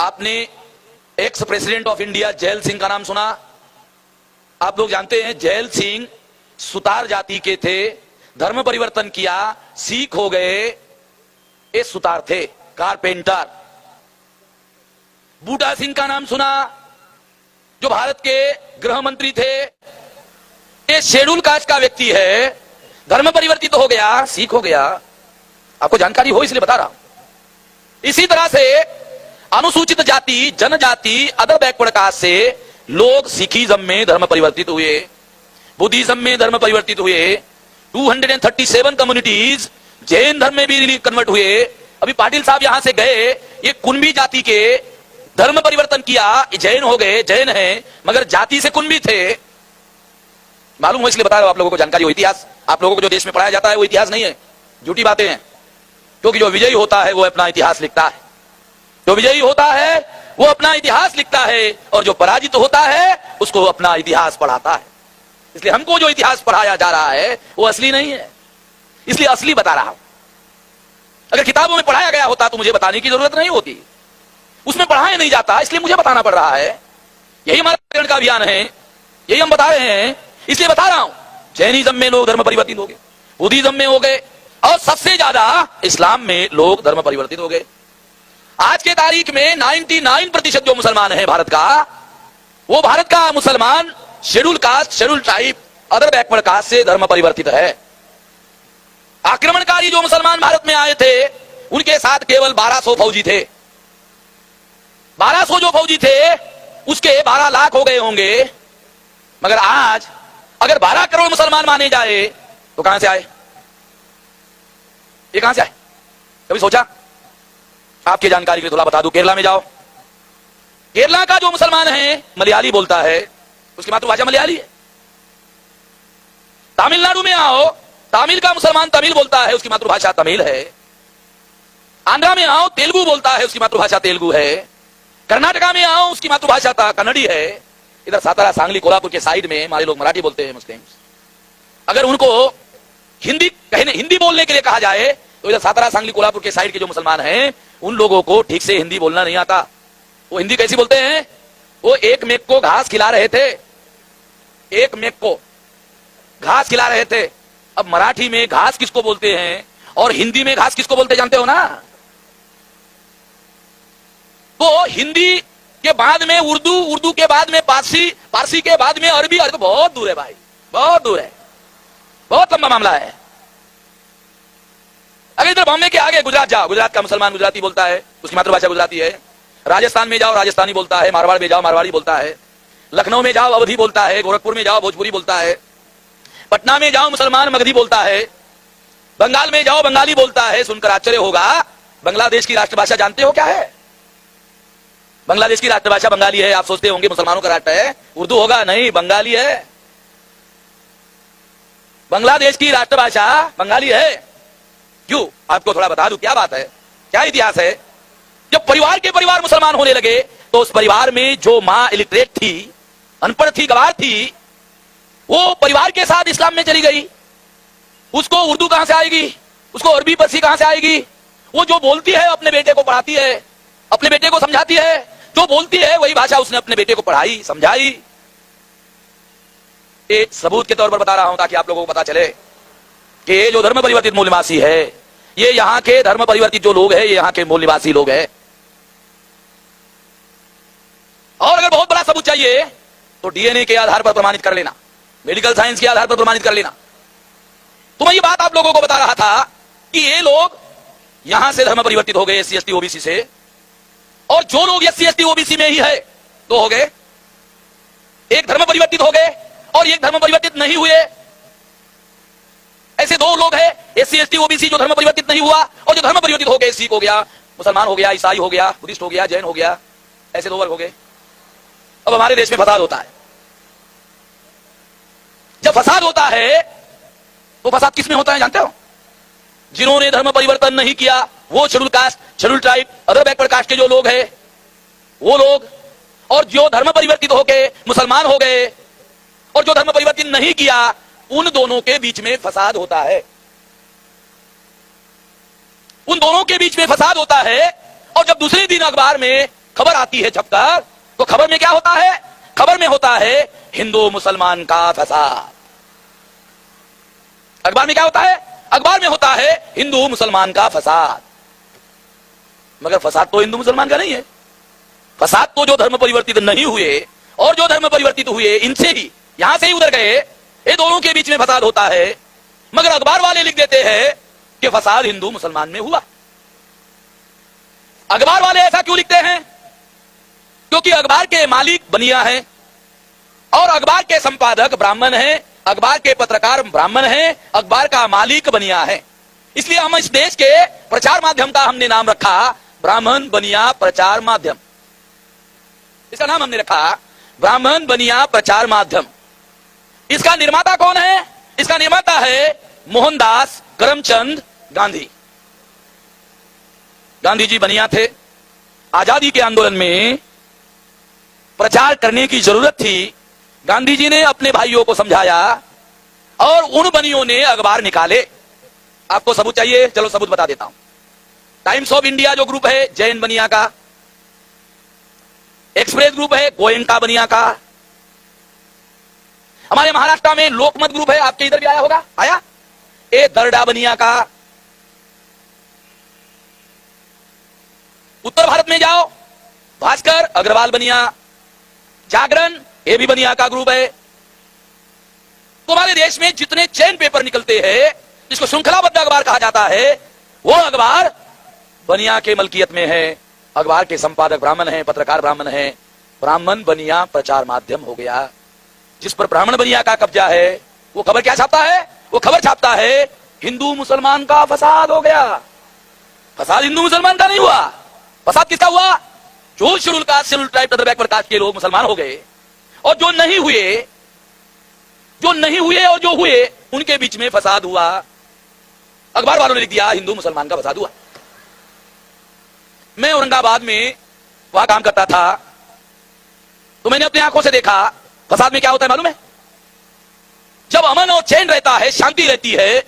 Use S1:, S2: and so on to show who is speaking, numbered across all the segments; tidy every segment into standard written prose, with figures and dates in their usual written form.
S1: आपने ex president of India gel Singh का नाम सुना? आप लोग जानते हैं जैल सिंह सुतार जाति के थे, धर्म परिवर्तन किया, सिख हो गए, ये सुतार थे, कारपेंटर। बूटा सिंह का नाम सुना, जो भारत के गृह मंत्री थे, ये शेड्यूल कास्ट का व्यक्ति है, धर्म परिवर्तित हो गया, सिख हो गया। आपको जानकारी हो इसलिए बता रहा हूं। इसी तरह से अनुसूचित जाति, जनजाति, अदर बैकवर्ड कास्ट से लोग सिखिज्म में धर्म परिवर्तित हुए, बुद्धिज्म में धर्म परिवर्तित हुए, 237 कम्युनिटीज जैन धर्म में भी कन्वर्ट हुए। अभी पाटिल साहब यहां से गए, ये कुंभी जाति के धर्म परिवर्तन किया, जैन हो गए, जैन हैं मगर जाति से कुंभी थे। मालूम हो इसलिए बता रहा हूं आप लोगों को, जानकारी हो। इतिहास आप लोगों को जो देश में पढ़ाया जाता है वो इतिहास नहीं है, झूठी बातें हैं। क्योंकि जो विजयी होता है वो अपना इतिहास लिखता है, जो विजयी होता है वो अपना इतिहास लिखता है, और जो पराजित होता है उसको अपना इतिहास पढ़ाता है। इसलिए हमको जो इतिहास पढ़ाया जा रहा है वो असली नहीं है, इसलिए असली बता रहा हूं। अगर किताबों में पढ़ाया गया होता तो मुझे बताने की जरूरत नहीं होती, उसमें पढ़ाया नहीं जाता इसलिए मुझे बताना पड़ रहा है। यही हमारा प्रेरण का अभियान है, यही हम बता रहे हैं, इसलिए बता रहा हूं। जैनिज्म में लोग धर्म परिवर्तित हो गए, बुद्धिज्म में हो गए, और सबसे ज्यादा इस्लाम में लोग धर्म परिवर्तित हो गए। आज के तारीख में 99% जो मुसलमान है भारत का, वो भारत का मुसलमान schedule caste, schedule tribe, other backward caste से धर्म परिवर्तित है। आक्रमणकारी जो मुसलमान भारत में आए थे उनके साथ केवल 1200 फौजी थे। 1200 जो फौजी थे उसके 12 लाख हो गए होंगे, मगर आज अगर 12 करोड़ मुसलमान माने जाए तो कहां से आए? ये कहां से आए? कभी सोचा? आपकी जानकारी के लिए थोड़ा बता दूं, केरला में जाओ, केरला का जो मुसलमान है मलयाली बोलता है, उसकी मातृभाषा मलयाली है। तमिलनाडु में आओ, तमिल का मुसलमान तमिल बोलता है, उसकी मातृभाषा तमिल है। आंध्रा में आओ, तेलुगु बोलता है, उसकी मातृभाषा तेलुगु है। कर्नाटका में आओ, उसकी मातृभाषा कन्नड़ी है। इधर सातारा, सांगली, कोल्हापुर के साइड में हमारे लोग मराठी बोलते हैं, मुस्लिम्स। अगर उनको हिंदी बोलने के लिए कहा जाए तो इधर सातारा, सांगली, कोल्हापुर के साइड के जो मुसलमान हैं उन लोगों को ठीक से हिंदी बोलना नहीं आता। वो हिंदी कैसी बोलते हैं? वो एक मेक को घास खिला रहे थे, एक मेक को घास खिला रहे थे। अब मराठी में घास किसको बोलते हैं और हिंदी में घास किसको बोलते जानते हो ना? तो हिंदी के बाद में उर्दू, उर्दू के बाद में पारसी, पारसी के बाद में अरबी। अरे तो बहुत दूर है भाई, बहुत दूर है, बहुत लंबा मामला है। अगर इधर बॉम्बे के आगे गुजरात जाओ, गुजरात का मुसलमान गुजराती बोलता है, उसकी मातृभाषा गुजराती है। राजस्थान में जाओ, राजस्थानी बोलता है। मारवाड़ में जाओ, मारवाड़ी बोलता है। लखनऊ में जाओ, अवधी बोलता है। गोरखपुर में जाओ, भोजपुरी बोलता है। पटना में जाओ, मुसलमान मगधी बोलता है। बंगाल में जाओ, बंगाली बोलता है। सुनकर आश्चर्य होगा, बांग्लादेश की राष्ट्रभाषा जानते हो क्या है? बांग्लादेश की राष्ट्रभाषा बंगाली है। आप सोचते होंगे मुसलमानों का राष्ट्र है, उर्दू होगा, नहीं, बंगाली है। बांग्लादेश की राष्ट्रभाषा बंगाली है। क्यों? आपको थोड़ा बता दूं क्या बात है, क्या इतिहास है। जब परिवार के परिवार मुसलमान होने लगे तो उस परिवार में जो मां इलिटरेट थी, अनपढ़ थी, गवार थी, वो परिवार के साथ इस्लाम में चली गई। उसको उर्दू कहां से आएगी? उसको अरबी फारसी कहां से आएगी? वो जो बोलती है अपने बेटे को पढ़ाती है, अपने बेटे को समझाती है। जो बोलती है वही भाषा उसने अपने बेटे को पढ़ाई, समझाई। एक सबूत के तौर पर बता रहा हूं ताकि आप लोगों को पता चले कि ये जो धर्म परिवर्तित मूल निवासी है, ये यहां के धर्म परिवर्तित जो लोग हैं, ये यहां के मूल निवासी लोग हैं। और अगर बहुत बड़ा सबूत चाहिए तो डीएनए के आधार पर प्रमाणित कर लेना, मेडिकल साइंस के आधार पर प्रमाणित कर लेना। तो मैं ये बात आप लोगों को बता रहा था कि ये लोग यहां से धर्म परिवर्तित हो गए एससी एसटी ओबीसी से, और जो लोग एससी एसटी ओबीसी में ही है तो हो गए, एक धर्म परिवर्तित हो गए और एक धर्म परिवर्तित नहीं हुए। ऐसे दो लोग हैं, एससी एसटी ओबीसी, जो धर्म परिवर्तित नहीं हुआ और जो धर्म परिवर्तित हो गए, सिख हो गया, मुसलमान हो गया, ईसाई हो गया, बुद्धिस्ट हो गया, जैन हो गया, ऐसे दो वर्ग हो गए। अब हमारे देश में फसाद होता है। जब फसाद होता है तो फसाद किस में होता है जानते हो? जिन्होंने धर्म परिवर्तन नहीं किया, वो schedule caste, schedule tribe, other backward caste के जो लोग हैं वो लोग, और जो धर्म परिवर्तित होके मुसलमान हो गए और जो धर्म परिवर्तन नहीं किया, उन दोनों के बीच में फसाद होता है। उन दोनों के बीच में फसाद होता है। और जब दूसरे दिन अखबार में खबर आती है छपकर, तो खबर में क्या होता है? खबर में होता है हिंदू मुसलमान का फसाद। अखबार में क्या होता है? अखबार में होता है हिंदू मुसलमान का फसाद। मगर फसाद तो हिंदू मुसलमान का नहीं है। फसाद तो जो धर्म परिवर्तित नहीं हुए और जो धर्म परिवर्तित हुए, इनसे ही, यहां से ही उधर गए, ये दोनों के बीच में फसाद होता है। मगर अखबार वाले लिख देते हैं कि फसाद हिंदू मुसलमान में हुआ। अखबार वाले ऐसा क्यों लिखते हैं? क्योंकि अखबार के मालिक बनिया हैं और अखबार के संपादक ब्राह्मण हैं, अखबार के पत्रकार ब्राह्मण हैं, अखबार का मालिक बनिया है। इसलिए हम इस देश के प्रचार माध्यम का हमने नाम रखा ब्राह्मण बनिया प्रचार माध्यम। इसका नाम हमने रखा ब्राह्मण बनिया प्रचार माध्यम। इसका निर्माता कौन है? इसका निर्माता है मोहनदास करमचंद गांधी। गांधी जी बनिया थे। आजादी के आंदोलन में प्रचार करने की जरूरत थी। गांधी जी ने अपने भाइयों को समझाया और उन बनियों ने अखबार निकाले। आपको सबूत चाहिए? चलो सबूत बता देता हूं। टाइम्स ऑफ इंडिया जो ग्रुप है जैन बनिया का, एक्सप्रेस ग्रुप है गोयंका बनिया का, हमारे महाराष्ट्र में लोकमत ग्रुप है, आपके इधर भी आया होगा, आया, ए दरडा बनिया का। उत्तर भारत में जाओ, भास्कर अग्रवाल बनिया, जागरण ये भी बनिया का ग्रुप है। तुम्हारे देश में जितने चैन पेपर निकलते हैं, जिसको श्रृंखलाबद्ध अखबार कहा जाता है, वो अखबार बनिया के मलकियत में है। अखबार के संपादक ब्राह्मण हैं, पत्रकार ब्राह्मण हैं। ब्राह्मण बनिया प्रचार माध्यम हो गया। जिस पर ब्राह्मण बनिया का कब्जा है, वो खबर क्या छापता है? वो खबर छापता है हिंदू मुसलमान का फसाद हो गया। फसाद हिंदू मुसलमान का नहीं हुआ। फसाद किसका हुआ? जो schedule caste, schedule tribe, other backward caste के लोग मुसलमान हो गए और जो नहीं हुए और जो हुए उनके बीच में फसाद हुआ। अखबार वालों ने लिख दिया हिंदू मुसलमान का फसाद हुआ। मैं औरंगाबाद में वहां काम करता था तो मैंने अपनी आंखों से देखा फसाद में क्या होता है मालूम है? जब अमन और चैन रहता है, शांति रहती है,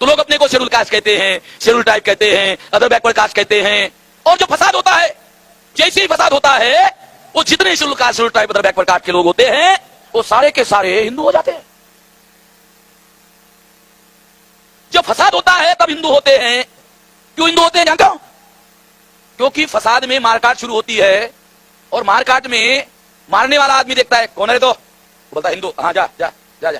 S1: तो लोग अपने को शेड्यूल कास्ट कहते हैं, शेड्यूल ट्राइब कहते हैं, अदर बैकवर्ड कास्ट कहते हैं। और जो फसाद होता है, जैसे ही फसाद होता है, वो जितने schedule caste, schedule tribe, other backward caste के लोग होते हैं, वो सारे के सारे हिंदू हो जाते हैं। जब फसाद होता है तब हिंदू होते हैं। क्यों हिंदू होते हैं जानते हो? क्योंकि फसाद में मारकाट शुरू होती है और मारकाट में मारने वाला आदमी देखता है कौन है, तो बोलता है हिंदू, हाँ जा जा जा जा।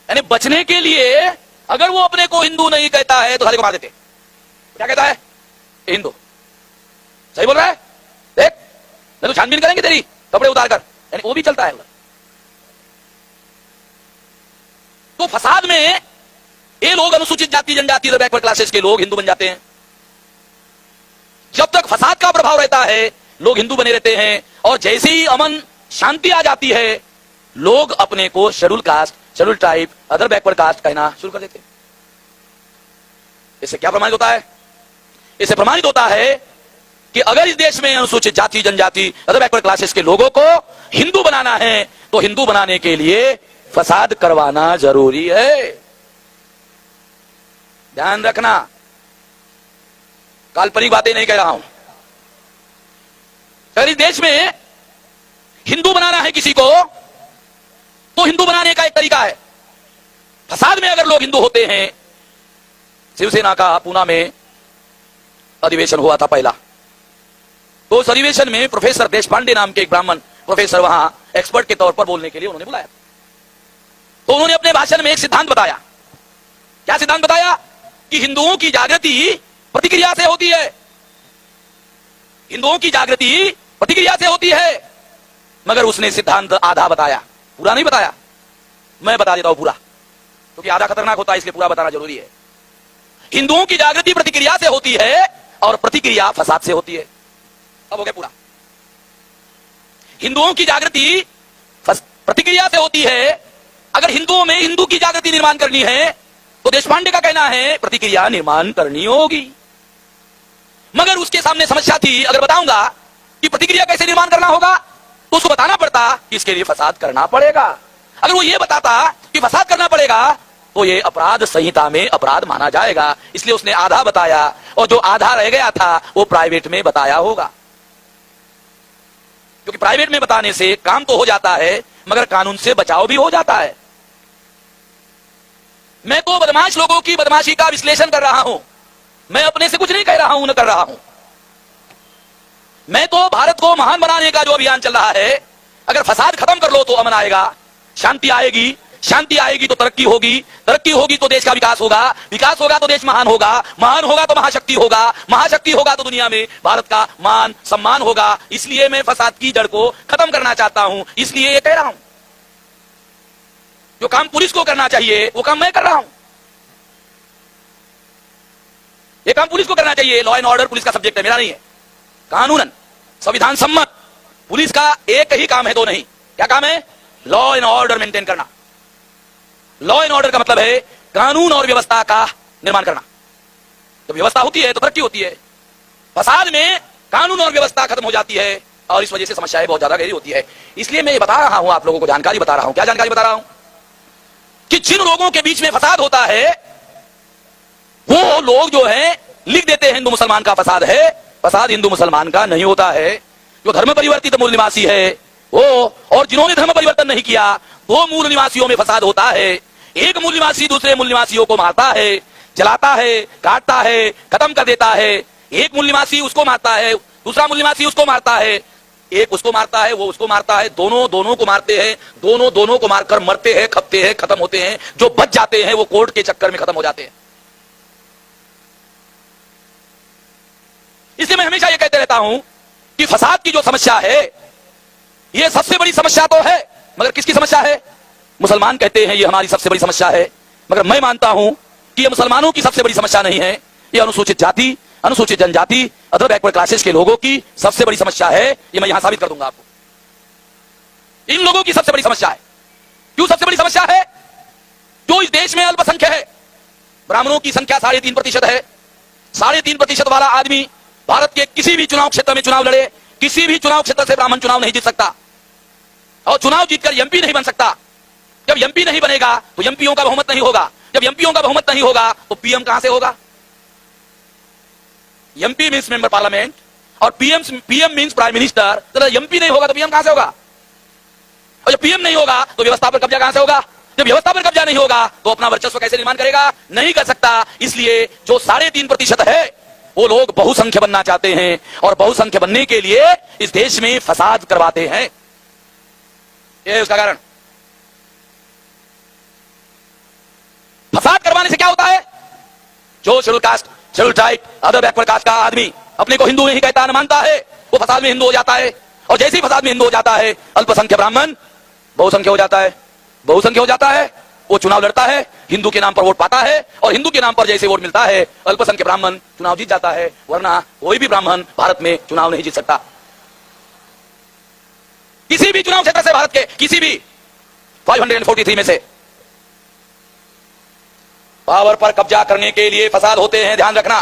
S1: यानी बचने के लिए अगर वो अपने को हिंदू नहीं कहता है तो सारे को मार देते। क्या कहता है? हिंदू। सही बोल रहा है? देख, नहीं तो छानबीन करेंगे तेरी कपड़े उतार कर। यानी वो भी चलता है उधर। तो फसाद में ये लोग, अनुसूचित जाति जनजाति, बैकवर्ड क्लासेस के लोग हिंदू बन जाते हैं। जब तक फसाद का प्रभाव रहता है लोग हिंदू बने रहते हैं और जैसे ही अमन शांति आ जाती है लोग अपने को schedule caste, schedule tribe, other backward caste कहना शुरू कर देते हैं। इससे क्या प्रमाणित होता है? इससे प्रमाणित होता है कि अगर इस देश में अनुसूचित जाति जनजाति, अदर बैकवर्ड क्लासेस के लोगों को हिंदू बनाना है तो हिंदू बनाने के लिए फसाद करवाना जरूरी है। ध्यान रखना, काल्पनिक बातें नहीं कह रहा हूं। अगर इस देश में हिंदू बनाना है किसी को तो हिंदू बनाने का एक तरीका है। फसाद में अगर लोग हिंदू होते हैं, शिवसेना का पूना में अधिवेशन हुआ था पहला, तो उस अधिवेशन में प्रोफेसर देशपांडे नाम के एक ब्राह्मण प्रोफेसर वहां एक्सपर्ट के तौर पर बोलने के लिए उन्होंने बुलाया। तो उन्होंने अपने भाषण में एक सिद्धांत बताया। क्या सिद्धांत बताया? कि हिंदुओं की जागृति प्रतिक्रिया से होती है। हिंदुओं की जागृति प्रतिक्रिया से होती है। मगर उसने सिद्धांत आधा बताया, पूरा नहीं बताया। मैं बता देता हूं पूरा, क्योंकि आधा खतरनाक होता है, इसलिए पूरा बताना जरूरी है। हिंदुओं की जागृति प्रतिक्रिया से होती है और प्रतिक्रिया फसाद से होती है। अब हो गया पूरा। हिंदुओं की जागृति प्रतिक्रिया से होती है। अगर हिंदुओं में हिंदू की जागृति निर्माण करनी है तो देशपांडे का कहना है प्रतिक्रिया निर्माण करनी होगी। मगर उसके सामने समस्या थी, अगर बताऊंगा कि प्रतिक्रिया कैसे निर्माण करना होगा तो उसको बताना पड़ता कि इसके लिए फसाद करना पड़ेगा। अगर वो ये बताता कि फसाद करना पड़ेगा तो ये अपराध संहिता में अपराध माना जाएगा। इसलिए उसने आधा बताया और जो आधा रह गया था वो प्राइवेट में बताया होगा। क्योंकि प्राइवेट में बताने से काम तो हो जाता है मगर कानून से बचाव भी हो जाता है। मैं तो बदमाश लोगों की बदमाशी का विश्लेषण कर रहा हूं, मैं अपने से कुछ नहीं कह रहा हूं, न कर रहा हूं। मैं तो भारत को महान बनाने का जो अभियान चल रहा है, अगर फसाद खत्म कर लो तो अमन आएगा, शांति आएगी, शांति आएगी तो तरक्की होगी, तरक्की होगी तो देश का विकास होगा, विकास होगा तो देश महान होगा, महान होगा तो महाशक्ति होगा, महाशक्ति होगा तो दुनिया में भारत का मान सम्मान होगा। इसलिए मैं फसाद की जड़ को खत्म करना चाहता हूं, इसलिए ये कह रहा हूं। जो काम पुलिस को करना चाहिए वो काम मैं कर रहा हूं। ये काम पुलिस को करना चाहिए। लॉ एंड ऑर्डर पुलिस का सब्जेक्ट है, मेरा नहीं है। कानूनन संविधान सम्मत पुलिस का एक ही काम है, दो नहीं। क्या काम है? लॉ एंड ऑर्डर मेंटेन करना। लॉ एंड ऑर्डर का मतलब है कानून और व्यवस्था का निर्माण करना। जब व्यवस्था होती है तो तरक्की होती है। फसाद में कानून और व्यवस्था खत्म हो जाती है और इस वजह से समस्याएं बहुत ज्यादा गहरी होती है। इसलिए मैं ये बता रहा हूं, आप लोगों को जानकारी बता रहा हूं। क्या जानकारी बता रहा हूं? कि जिन लोगों के बीच में फसाद होता है वो लोग जो है लिख देते हैं हिंदू मुसलमान का फसाद है। फसाद हिंदू मुसलमान का नहीं होता है। जो धर्म परिवर्तित मूल निवासी है वो, और जिन्होंने धर्म परिवर्तन नहीं किया, दो मूल निवासियों में फसाद होता है। एक मूल निवासी दूसरे मूल निवासियों को मारता है, जलाता है, काटता है, खत्म कर देता है। एक मूल निवासी उसको मारता है, दूसरा मूल निवासी उसको मारता है, एक उसको मारता है, वो उसको मारता है, दोनों दोनों को मारते हैं, दोनों दोनों को मारकर मरते हैं, खपते हैं, खत्म होते हैं। जो बच जाते हैं वो कोर्ट के चक्कर में खत्म हो जाते हैं। इसलिए मैं हमेशा ये कहते रहता हूं कि फसाद की जो समस्या है ये सबसे बड़ी समस्या तो है, मगर किसकी समस्या है? मुसलमान कहते हैं ये हमारी सबसे बड़ी समस्या है, मगर मैं मानता हूं कि ये मुसलमानों की सबसे बड़ी समस्या नहीं है। ये अनुसूचित जाति, अनुसूचित जनजाति, अदर बैकवर्ड क्लासेस के लोगों की सबसे बड़ी समस्या है। ये मैं यहां साबित कर दूंगा आपको। इन लोगों की सबसे बड़ी समस्या है। क्यों सबसे बड़ी समस्या है? जो इस देश में अल्पसंख्यक है। ब्राह्मणों की संख्या 3.5% है। 3.5% वाला आदमी भारत के किसी भी चुनाव क्षेत्र में चुनाव लड़े, किसी भी चुनाव क्षेत्र से ब्राह्मण चुनाव नहीं जीत सकता और चुनाव जीतकर एमपी नहीं बन सकता। जब एमपी नहीं बनेगा तो एमपीओं का बहुमत नहीं होगा। जब एमपीओं का बहुमत नहीं होगा तो पीएम कहां से होगा? एमपी मींस मेंबर पार्लियामेंट और पीएम मींस प्राइम मिनिस्टर। तो एमपी नहीं होगा तो पीएम कहां से होगा? और जब पीएम नहीं होगा तो व्यवस्था पर कब्जा कहां से होगा? जब व्यवस्था पर कब्जा नहीं होगा तो अपना वर्चस्व कैसे निर्माण करेगा? नहीं कर सकता। इसलिए जो 3.5% है वो लोग बहुसंख्य बनना चाहते हैं और बहुसंख्य बनने के लिए इस देश में फसाद करवाते हैं। यह है उसका कारण। फसाद करवाने से क्या होता है? जो schedule caste, schedule tribe, other backward caste का आदमी अपने को हिंदू नहीं कहता, न मानता है, वो फसाद में हिंदू हो जाता है। और जैसे ही फसाद में हिंदू हो जाता है, अल्पसंख्यक ब्राह्मण बहुसंख्य हो जाता है। बहुसंख्य हो जाता है, वो चुनाव लड़ता है, हिंदू के नाम पर वोट पाता है और हिंदू के नाम पर जैसे वोट मिलता है अल्पसंख्यक ब्राह्मण चुनाव जीत जाता है। वरना कोई भी ब्राह्मण भारत में चुनाव नहीं जीत सकता। किसी भी चुनाव क्षेत्र से, भारत के किसी भी 543 में से पावर पर कब्जा करने के लिए फसाद होते हैं। ध्यान रखना।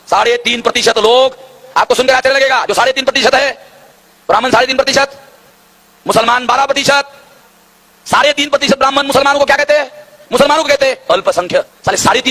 S1: 3.5% लोग, आपको सुनकर आश्चर्य लगेगा, जो 3.5% है, ब्राह्मण 3.5%, मुसलमान 12%। 3.5% ब्राह्मण मुसलमानों को क्या कहते हैं? मुसलमानों को कहते हैं अल्पसंख्यक। 3.5